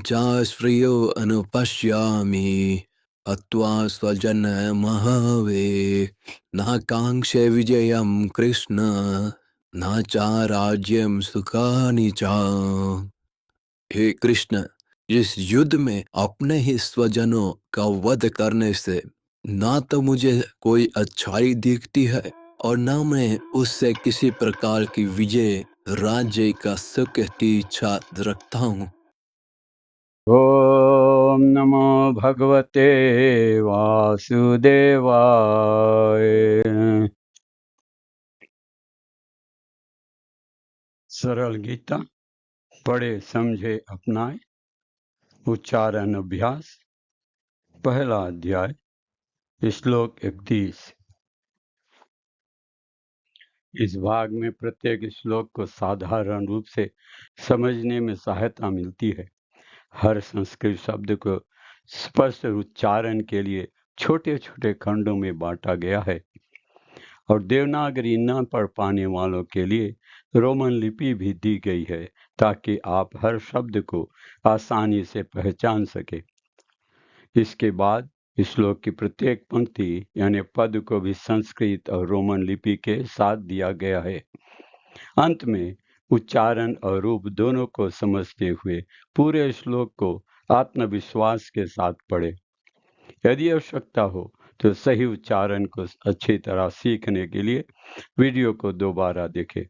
चा श्रियो अनुपश्यामि हत्वा स्वजनमहवे न कांक्षे विजयं कृष्ण न चा राज्यं सुखानि च। हे कृष्ण, इस युद्ध में अपने ही स्वजनों का वध करने से ना तो मुझे कोई अच्छाई दिखती है और ना मैं उससे किसी प्रकार की विजय राज्य का सुख की इच्छा रखता हूँ। ओम नमो भगवते वासुदेवाय। सरल गीता पढ़े समझे अपनाए उच्चारण अभ्यास। पहला अध्याय श्लोक 31। इस भाग में प्रत्येक श्लोक को साधारण रूप से समझने में सहायता मिलती है। हर संस्कृत शब्द को स्पष्ट उच्चारण के लिए छोटे छोटे खंडों में बांटा गया है और देवनागरी न पढ़ पाने वालों के लिए रोमन लिपि भी दी गई है ताकि आप हर शब्द को आसानी से पहचान सके। इसके बाद श्लोक की प्रत्येक पंक्ति यानी पद को भी संस्कृत और रोमन लिपि के साथ दिया गया है। अंत में उच्चारण और रूप दोनों को समझते हुए पूरे श्लोक को आत्मविश्वास के साथ पढ़े। यदि आवश्यकता हो तो सही उच्चारण को अच्छी तरह सीखने के लिए वीडियो को दोबारा देखें।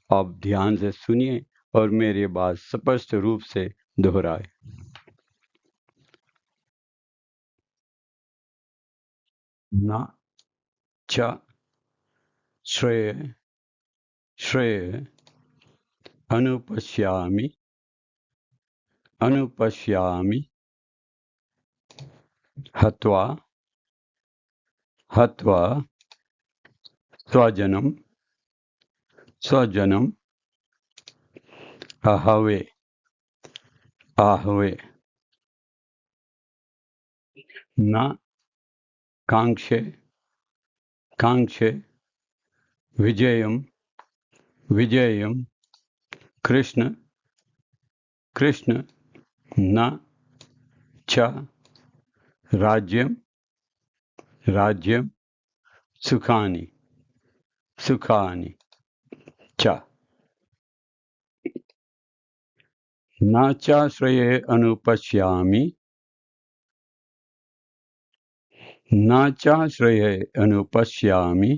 अब ध्यान से सुनिए और मेरी बात स्पष्ट रूप से दोहराए। न च श्रेय श्रेय अनुपश्यामि अनुपश्यामि हत्वा हत्वा स्वजनम स्वजनम आहवे आहवे न कांक्षे कांक्षे विजयम विजयम कृष्ण कृष्ण न च राज्यम राज्यम सुखानि सुखानि च न चाश्रये अनुपश्यामि न चाश्रये अनुपश्यामि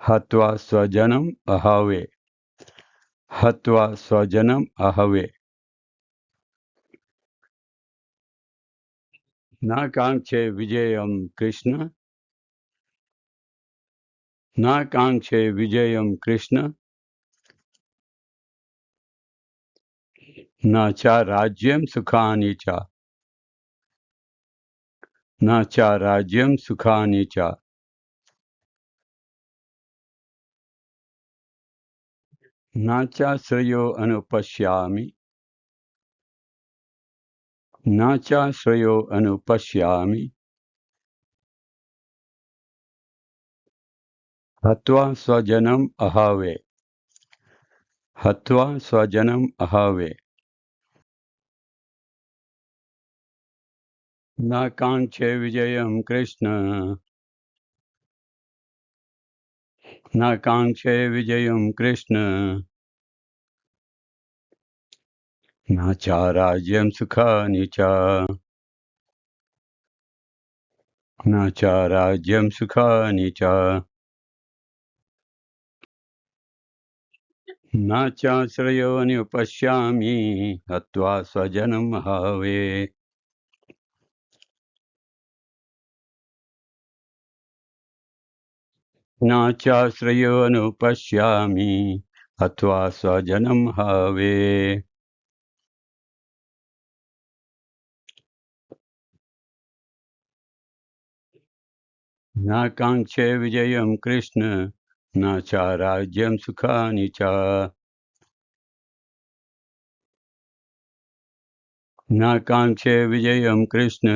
हत्वा स्वजनम अहवे हत्वा स्वजनम अहवे न कांक्षे विजयम कृष्ण न कांक्षे विजयम कृष्ण न च राज्यम सुखानि च न च राज्यम सुखानि च न च श्रेयो अनुपश्यामि न च श्रेयो अनुपश्यामि हत्वा स्वजनम अहवे हत्वा स्वजनम अहवे न कांक्षे विजयम कृष्ण न कांक्षे विजयम कृष्ण न च राज्यम सुखानि च न च राज्यम सुखानि च न च श्रेयोऽनुपश्यामि हत्वा स्वजनम अहवे न च श्रेयोऽनुपश्यामि हत्वा स्वजनम अहवे न कांक्षे विजयम कृष्ण न च राज्यम सुखानि च न कांक्षे विजयम कृष्ण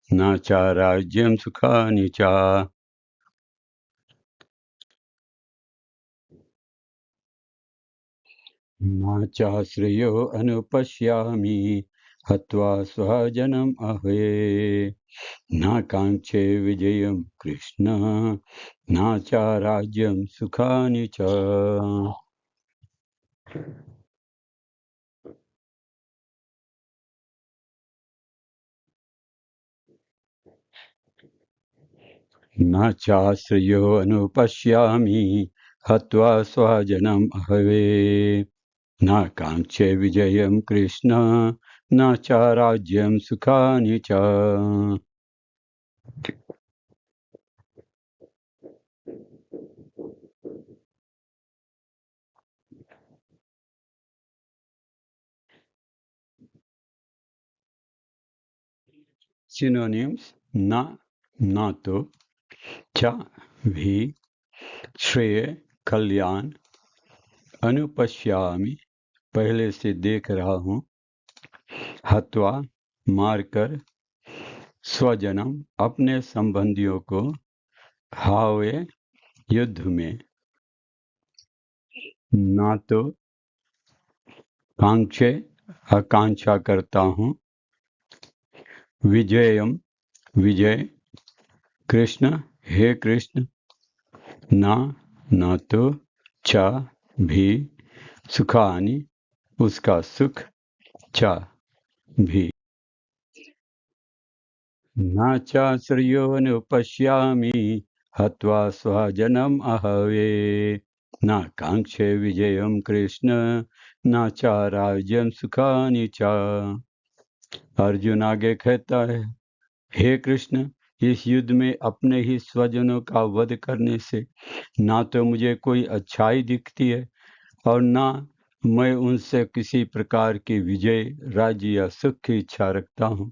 न च राज्यम सुखानि च नाचाश्रयो अनुपश्यामि हत्वा स्वजनम् अहे नाकाङ्क्षे विजयं कृष्ण नाचाराज्यं सुखानि च। न चाश्रयो अनुपश्यामि हत्वा स्वजनम् अहवे न काङ्क्षे विजयं कृष्ण न च राज्यं सुखानि च। Synonyms ना तो, च भी, श्रेय कल्याण, अनुपश्यामि पहले से देख रहा हूँ, हत्वा मारकर, स्वजनम अपने संबंधियों को, हावे युद्ध में, ना तो कांक्षे आकांक्षा करता हूँ, विजयम विजय, कृष्ण हे कृष्ण, ना तो, च भी, सुखानि उसका सुख, च भी। न चाश्रयो अनुपश्यामि हत्वा स्वजनम् अहवे न काङ्क्षे विजयं कृष्ण न च राज्यं सुखानि च। अर्जुन आगे कहता है, हे कृष्ण, इस युद्ध में अपने ही स्वजनों का वध करने से ना तो मुझे कोई अच्छाई दिखती है और ना मैं उनसे किसी प्रकार की विजय, राज्य या सुख की इच्छा रखता हूँ।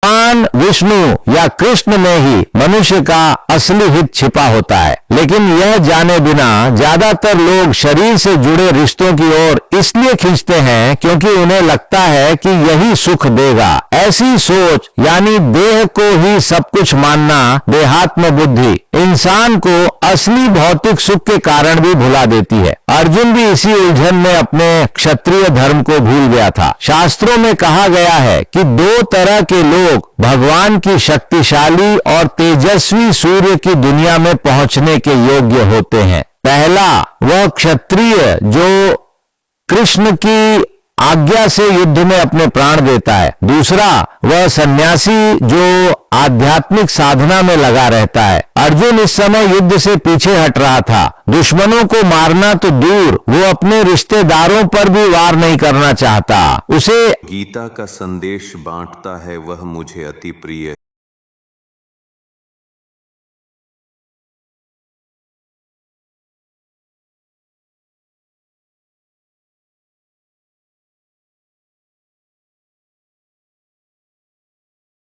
भगवान विष्णु या कृष्ण में ही मनुष्य का असली हित छिपा होता है, लेकिन यह जाने बिना ज्यादातर लोग शरीर से जुड़े रिश्तों की ओर इसलिए खींचते हैं क्योंकि उन्हें लगता है कि यही सुख देगा। ऐसी सोच यानी देह को ही सब कुछ मानना, देहात्म बुद्धि इंसान को असली भौतिक सुख के कारण भी भुला देती है। अर्जुन भी इसी उलझन में अपने क्षत्रिय धर्म को भूल गया था। शास्त्रों में कहा गया है कि दो तरह के लोग भगवान की शक्तिशाली और तेजस्वी सूर्य की दुनिया में पहुंचने के योग्य होते हैं। पहला वह क्षत्रिय जो कृष्ण की आज्ञा से युद्ध में अपने प्राण देता है। दूसरा वह सन्यासी जो आध्यात्मिक साधना में लगा रहता है। अर्जुन इस समय युद्ध से पीछे हट रहा था। दुश्मनों को मारना तो दूर, वो अपने रिश्तेदारों पर भी वार नहीं करना चाहता। उसे गीता का संदेश बांटता है वह मुझे अति प्रिय